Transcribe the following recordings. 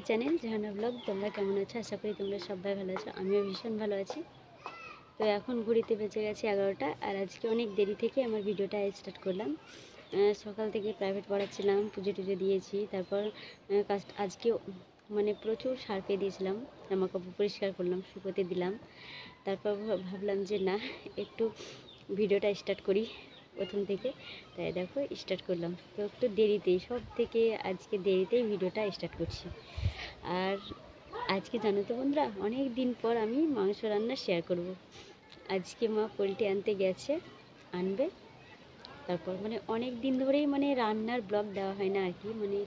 Channel জাহানা blog. তোমরা কেমন আছো? আশা করি তোমরা সবাই ভালো আছো। আমিও ভীষণ ভালো আছি। তো এখন ঘড়িতে বেজে গেছে 11টা, আর আজকে অনেক দেরি থেকে আমার ভিডিওটা স্টার্ট করলাম। সকাল থেকে প্রাইভেট পড়াচ্ছিলাম, পুজো টুজো দিয়েছি, তারপর আজকে মানে প্রচুর সার পেয়ে দিয়েছিলাম, জামা কাপড় পরিষ্কার করলাম, শুকোতে দিলাম। তারপর ভাবলাম যে না, একটু ভিডিওটা স্টার্ট করি প্রথম থেকে। তাই দেখো স্টার্ট করলাম, তো একটু দেরিতেই, সব থেকে আজকে দেরিতেই ভিডিওটা স্টার্ট করছি। আর আজকে জানো তো বন্ধুরা, অনেক দিন পর আমি মাংস রান্না শেয়ার করব। আজকে মা পোলট্রি আনতে গেছে, আনবে। তারপর মানে অনেক দিন ধরেই মানে রান্নার ব্লগ দেওয়া হয় না আর কি, মানে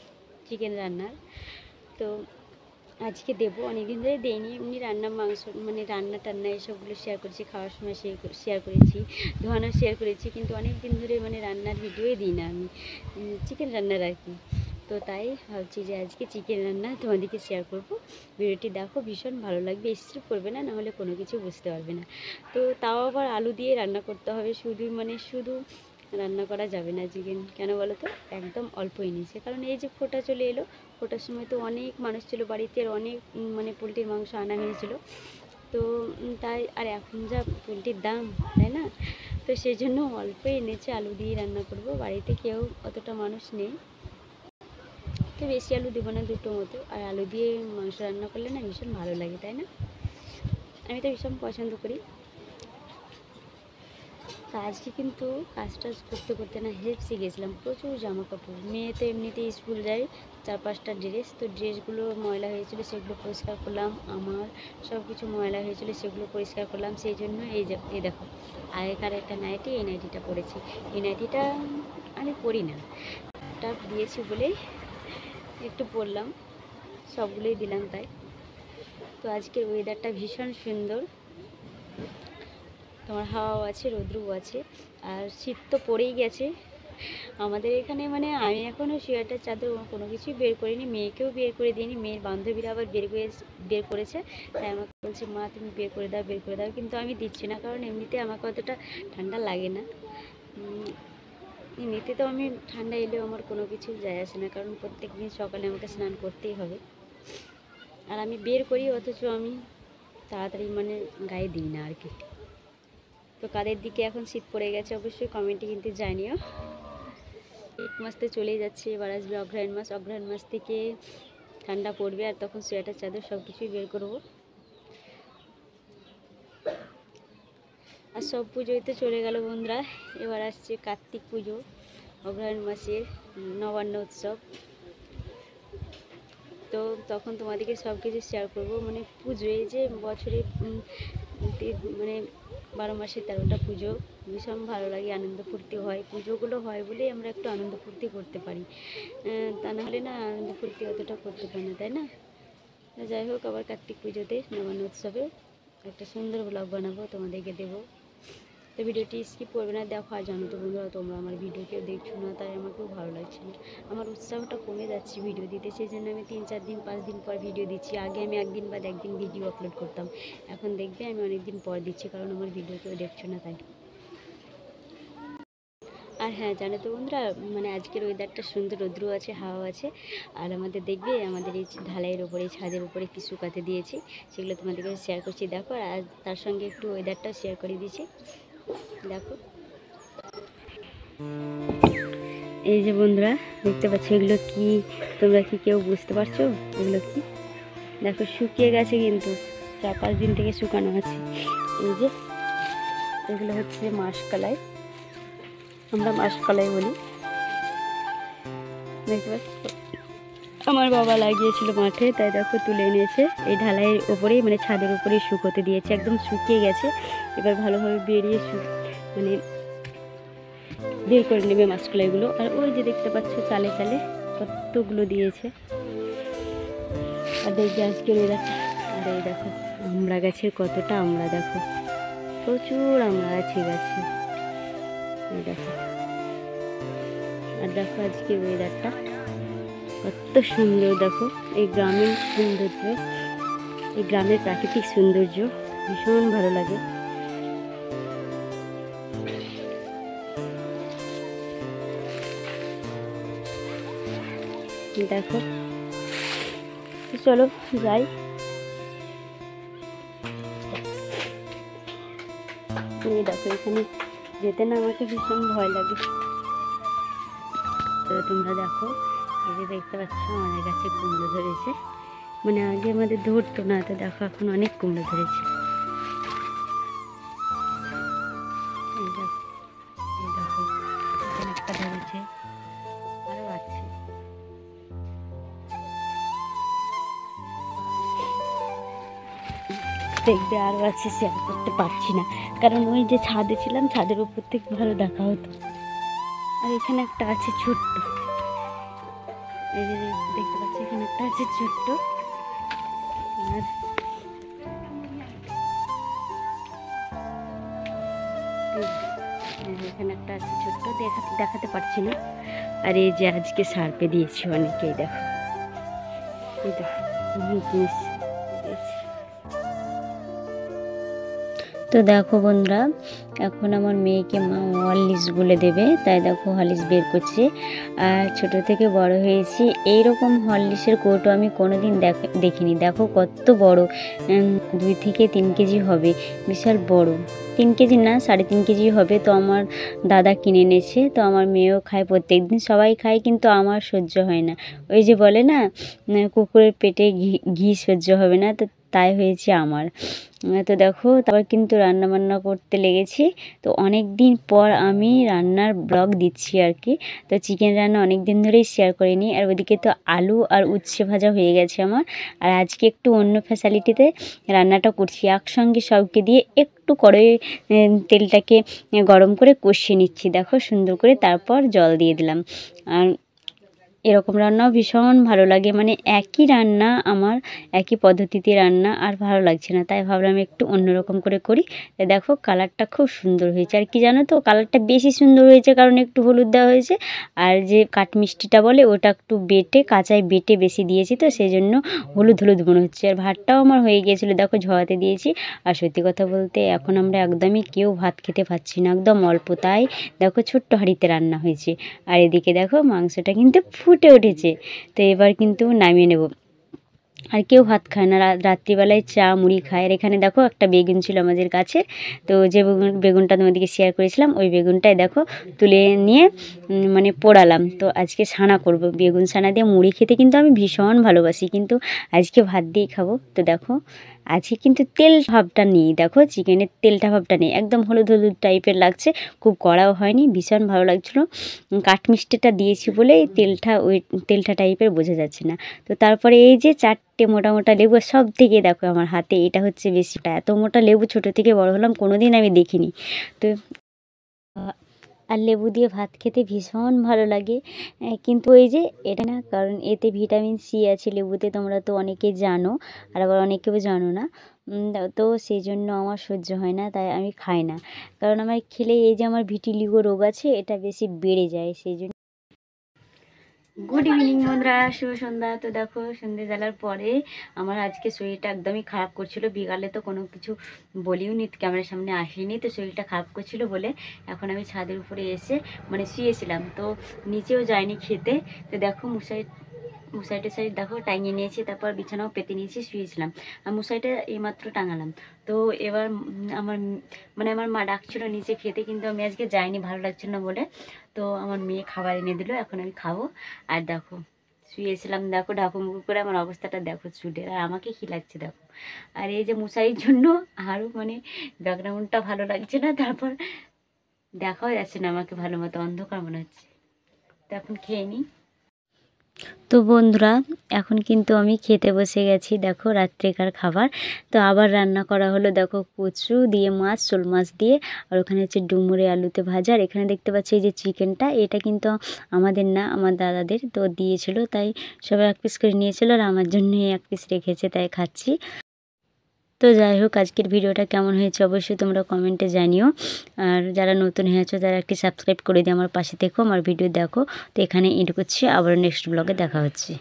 চিকেন রান্নার। তো আজকে দেবো, অনেক দিন ধরে দেইনি। এমনি রান্না, মাংস মানে রান্না টান্না এসবগুলো শেয়ার করেছি, খাওয়ার সময় শেয়ার করেছি, ধোয়ানো শেয়ার করেছি, কিন্তু অনেক দিন ধরে মানে রান্নার ভিডিওই দিই না আমি, চিকেন রান্নার আর কি। তো তাই ভাবছি যে আজকে চিকেন রান্না তোমাদেরকে শেয়ার করব। ভিডিওটি দেখো, ভীষণ ভালো লাগবে, স্কিপ করবে না, নাহলে কোনো কিছু বুঝতে পারবে না। তো তাও আবার আলু দিয়ে রান্না করতে হবে, শুধু রান্না করা যাবে না চিকেন, কেন বলো তো? একদম অল্প এনেছে, কারণ এই যে ফোটা চলে এলো, ফোটার সময় তো অনেক মানুষ ছিল বাড়িতে, আর অনেক মানে পোলট্রির মাংস আনা হয়েছিল। তো তাই, আর এখন যা পোলট্রির দাম, তাই না? তো সেই জন্য অল্পই এনেছে, আলু দিয়ে রান্না করব। বাড়িতে কেউ অতটা মানুষ নেই, তো বেশি আলু দেবো না, দুটো মতো। আর আলু দিয়ে মাংস রান্না করলে না ভীষণ ভালো লাগে, তাই না? আমি তো ভীষণ পছন্দ করি। তা আজকে কিন্তু কাজ টাজ করতে করতে না হেঁপসে গেছিলাম, প্রচুর জামা কাপড়। মেয়ে তো এমনিতেই স্কুল যায়, 4-5টা ড্রেস, তো ড্রেসগুলো ময়লা হয়েছিল, সেগুলো পরিষ্কার করলাম। আমার সব কিছু ময়লা হয়েছিল, সেগুলো পরিষ্কার করলাম। সেই জন্য এই দেখো, আগেকার একটা নাইটি, এই নাইটিটা পরেছি। এই নাইটিটা আমি পরি না, এটা দিয়েছি বলেই একটু পরলাম, সবগুলোই দিলাম তাই। তো আজকের ওয়েদারটা ভীষণ সুন্দর, তোমার হাওয়াও আছে, রৌদ্রও আছে, আর শীত তো পড়েই গেছে আমাদের এখানে। মানে আমি এখনও সোয়েটার, চাদর কোনো কিছুই বের করিনি, মেয়েকেও বের করে দিইনি। মেয়ের বান্ধবীরা আবার বের করেছে, তাই আমাকে বলছে মা তুমি বের করে দাও, কিন্তু আমি দিচ্ছি না, কারণ এমনিতে আমাকে অতটা ঠান্ডা লাগে না। এমনিতে তো আমি ঠান্ডা এলেও আমার কোনো কিছু যায় আসে না, কারণ প্রত্যেক দিন সকালে আমাকে স্নান করতেই হবে। আর আমি বের করি, অথচ আমি তাড়াতাড়ি মানে গায়ে দিই না আর কি। তো কাদের দিকে এখন শীত পড়ে গেছে অবশ্যই কমেন্টে কিন্তু জানিও। এক মাস তো চলেই যাচ্ছে, এবার আসবে অগ্রহায়ণ মাস। অগ্রহায়ণ মাস থেকে ঠান্ডা পড়বে, আর তখন সোয়েটার, চাদর সব কিছুই বের করব। আর সব পুজোই তো চলে গেল বন্ধুরা, এবার আসছে কার্তিক পুজো, অগ্রহায়ণ মাসের নবান্ন উৎসব। তো তখন তোমাদেরকে সব কিছু শেয়ার করবো। মানে পুজো, এই যে বছরে মানে 12 মাসে 13টা পুজো, ভীষণ ভালো লাগে, আনন্দ ফুর্তি হয়। পুজোগুলো হয় বলেই আমরা একটু আনন্দ ফুর্তি করতে পারি, তা নাহলে না আনন্দ ফুর্তি অতটা করতে পারি না, তাই না? যাই হোক, আবার কার্তিক পুজোতে নবান্ন উৎসবে একটা সুন্দর ব্লগ বানাবো, তোমাদেরকে দেবো। তো ভিডিওটি স্কিপ করবে না, দেখো। আর জানো তো বন্ধুরা, তোমরা আমার ভিডিও কেউ দেখছো না, তাই আমাকেও ভালো লাগছে না, আমার উৎসাহটা কমে যাচ্ছে ভিডিও দিতে। সেই জন্য আমি 3-4 দিন 5 দিন পর ভিডিও দিচ্ছি। আগে আমি একদিন বাদ একদিন ভিডিও আপলোড করতাম, এখন দেখবে আমি অনেক দিন পর দিচ্ছি, কারণ আমার ভিডিও কেউ দেখছো না তাই। আর হ্যাঁ, জানো তো বন্ধুরা, মানে আজকের ওয়েদারটা সুন্দর, রৌদ্র আছে, হাওয়া আছে। আর আমাদের দেখবে, আমাদের এই ঢালাইয়ের ওপরে, ছাদের উপরে কি শুকাতে দিয়েছি, সেগুলো তোমাদেরকে শেয়ার করছি, দেখো। আর তার সঙ্গে একটু ওয়েদারটা শেয়ার করে দিয়েছি, দেখো। এই যে বন্ধুরা দেখতে পাচ্ছ, এগুলো কি, তোমরা কি কেউ বুঝতে পারছো এগুলো কি? দেখো শুকিয়ে গেছে, কিন্তু 4-5 দিন থেকে শুকানো আছে। এই যে এগুলো হচ্ছে মাসকলাই, আমরা মাসকলাই বলি, দেখতে পাচ্ছ। আমার বাবা লাগিয়েছিল মাঠে, তাই দেখো তুলে এনেছে, এই ঢালাইয়ের ওপরেই মানে ছাদের উপরেই শুকোতে দিয়েছে, একদম শুকিয়ে গেছে। এবার ভালোভাবে মানে বের করে নেবে মাসকলাইগুলো। আর ওই যে দেখতে পাচ্ছ চালে চালে কতগুলো দিয়েছে। আর দেখবে আজকের ওয়েদারটা, আর এই দেখো আমড়া গাছের কতটা আমড়া, দেখো প্রচুর আমড়া আছে গাছে, এই দেখো। আর দেখো আজকের ওয়েদারটা কত সুন্দর, দেখো এই গ্রামের সৌন্দর্য, এই গ্রামের প্রাকৃতিক সৌন্দর্য ভীষণ ভালো লাগে। দেখো তো চলো যাই। এই দেখো এখানে যেতে না আমাকে ভীষণ ভয় লাগে। তো তোমরা দেখো, এই যে দেখতে পাচ্ছ আমাদের কাছে কুমড়ো ধরেছে, মানে আগে আমাদের ধরতো না, তো দেখো এখন অনেক কুমড়ো ধরেছে। এই দেখো, এই দেখো এখানে একটা ধরেছে, আরও আছে। দেখবে আরও আছে, শেয়ার করতে পারছি না কারণ ওই যে ছাদে ছিলাম, ছাদের উপর থেকে ভালো দেখা হতো। আর এখানে একটা আছে ছোট্ট, এই যে দেখতে পাচ্ছি এখানে একটা আছে ছোট্ট। আর এখানে একটা আছে ছোট্ট, দেখাতে পারছি না। আর এই যে আজকে সার্পে দিয়েছি অনেকেই, দেখো এই দেখো দিয়েছি। তো দেখো বন্ধুরা, এখন আমার মেয়েকে মা হরলিক্স গুলে দেবে, তাই দেখো হরলিক্স বের করছে। আর ছোট থেকে বড় হয়েছি, এইরকম হরলিক্সের কৌটো আমি কোনোদিন দেখিনি। দেখো কত বড়, 2 থেকে 3 কেজি হবে, বিশাল বড়। 3 কেজি না, 3.5 কেজি হবে। তো আমার দাদা কিনে এনেছে, তো আমার মেয়েও খায় প্রত্যেক দিন, সবাই খায়, কিন্তু আমার সহ্য হয় না। ওই যে বলে না, কুকুরের পেটে ঘি সহ্য হবে না, তো তাই হয়েছে আমার। তো দেখো তারপর কিন্তু রান্না বান্না করতে লেগেছি। তো অনেক দিন পর আমি রান্নার ব্লগ দিচ্ছি আর কি। তো চিকেন রান্না অনেক দিন ধরেই শেয়ার করিনি। আর ওদিকে তো আলু আর উচ্ছে ভাজা হয়ে গেছে আমার। আর আজকে একটু অন্য ফ্যাসিলিটিতে রান্নাটা করছি, একসঙ্গে সবকে দিয়ে একটু কড়াইয়ে তেলটাকে গরম করে কষিয়ে নিচ্ছি, দেখো সুন্দর করে। তারপর জল দিয়ে দিলাম। আর এরকম রান্নাও ভীষণ ভালো লাগে, মানে একই রান্না আমার, একই পদ্ধতিতে রান্না, আর ভালো লাগছে না, তাই ভাবলাম একটু অন্যরকম করে করি। তাই দেখো কালারটা খুব সুন্দর হয়েছে। আর কি জানো তো, কালারটা বেশি সুন্দর হয়েছে কারণ একটু হলুদ দেওয়া হয়েছে, আর যে কাঠমিষ্টিটা বলে ওটা একটু বেটে, কাঁচায় বেটে বেশি দিয়েছি, তো সেই জন্য হলুদ হলুদ মনে হচ্ছে। আর ভাতটাও আমার হয়ে গিয়েছিলো, দেখো ঝরাতে দিয়েছি। আর সত্যি কথা বলতে এখন আমরা একদমই কেউ ভাত খেতে পাচ্ছি না, একদম অল্প, তাই দেখো ছোট্ট হাঁড়িতে রান্না হয়েছে। আর এদিকে দেখো মাংসটা কিন্তু ফুটে উঠেছে। তো এবার কিন্তু নামিয়ে নেব। আর কেউ ভাত খায় না, রাত্রিবেলায় চা মুড়ি খায়। আর এখানে দেখো একটা বেগুন ছিল আমাদের গাছের, তো যে বেগুনটা তোমাদেরকে শেয়ার করেছিলাম, ওই বেগুনটাই দেখো তুলে নিয়ে মানে পোড়ালাম। তো আজকে ছানা করব, বেগুন ছানা দিয়ে মুড়ি খেতে কিন্তু আমি ভীষণ ভালোবাসি, কিন্তু আজকে ভাত দিয়ে খাবো। তো দেখো আজকে কিন্তু তেল ভাবটা নেই, দেখো চিকেনের তেলটা ভাবটা নেই, একদম হলুদ হলুদ টাইপের লাগছে, খুব কড়াও হয়নি, ভীষণ ভালো লাগছিলো। কাঠমিষ্টিটা দিয়েছি বলে এই তেলটা, ওই তেলটা টাইপের বোঝা যাচ্ছে না। তো তারপরে এই যে 4টে মোটা মোটা লেবু, সব থেকে দেখো আমার হাতে এটা হচ্ছে বেশিটা, এত মোটা লেবু ছোটো থেকে বড় হলাম কোনোদিন আমি দেখিনি। তো আর লেবু দিয়ে ভাত খেতে ভীষণ ভালো লাগে। কিন্তু ওই যে এটা না, কারণ এতে ভিটামিন সি আছে লেবুতে, তোমরা তো অনেকে জানো, আর আবার অনেকেও জানো না। তো সেই জন্য আমার সহ্য হয় না, তাই আমি খাই না। কারণ আমার খেলে এই যে আমার ভিটিলিগো রোগ আছে, এটা বেশি বেড়ে যায়, সেই জন্য। গুড ইভিনিং বন্ধুরা, শুভ সন্ধ্যা। তো দেখো সন্ধ্যে জ্বালার পরে আমার আজকে শরীরটা একদমই খারাপ করছিল। বিকালে তো কোনো কিছু বলিও নি, ক্যামেরার সামনে আসিনি, তো শরীরটা খারাপ করছিল বলে এখন আমি ছাদের উপরে এসে মানে শুয়েছিলাম, তো নিচেও যাইনি খেতে। তো দেখো মশারি দেখো টাঙিয়ে নিয়েছি, তারপর বিছানাও পেতে নিয়েছি, শুয়েছিলাম। আর মশারিটা এইমাত্র টাঙালাম। তো এবার আমার মা ডাকছিল নিচে খেতে, কিন্তু আমি আজকে যাইনি, ভালো লাগছিল না বলে। তো আমার মেয়ে খাবার এনে দিল, এখন আমি খাবো। আর দেখো শুয়েছিলাম, দেখো ঢাকুমুকু করে আমার অবস্থাটা দেখো চুলের, আর আমাকে কী লাগছে দেখো। আর এই যে মশারির জন্য আরও মানে ব্যাকগ্রাউন্ডটা ভালো লাগছে না, তারপর দেখাও যাচ্ছে না আমাকে ভালো মতো, অন্ধকার মনে হচ্ছে। তো এখন খেয়ে নিই। তো বন্ধুরা এখন কিন্তু আমি খেতে বসে গেছি, দেখো রাত্রেকার খাবার। তো আবার রান্না করা হলো, দেখো কচু দিয়ে মাছ, শোল মাছ দিয়ে, আর ওখানে হচ্ছে ডুমুরে আলুতে ভাজা। আর এখানে দেখতে পাচ্ছি এই যে চিকেনটা, এটা কিন্তু আমাদের না, আমার দাদাদের, তো দিয়েছিল, তাই সবাই 1 পিস করে নিয়েছিল, আর আমার জন্য 1 পিস রেখেছে, তাই খাচ্ছি। তো যাই হোক, আজকের ভিডিওটা কেমন হয়েছে অবশ্যই তোমরা কমেন্টে জানিও। আর যারা নতুন হয়েছো তারা একটি সাবস্ক্রাইব করে দিয়ে আমার পাশে থেকো, আমার ভিডিও দেখো। তো এখানে এন্ড করছি, আবার নেক্সট ব্লগে দেখা হচ্ছে।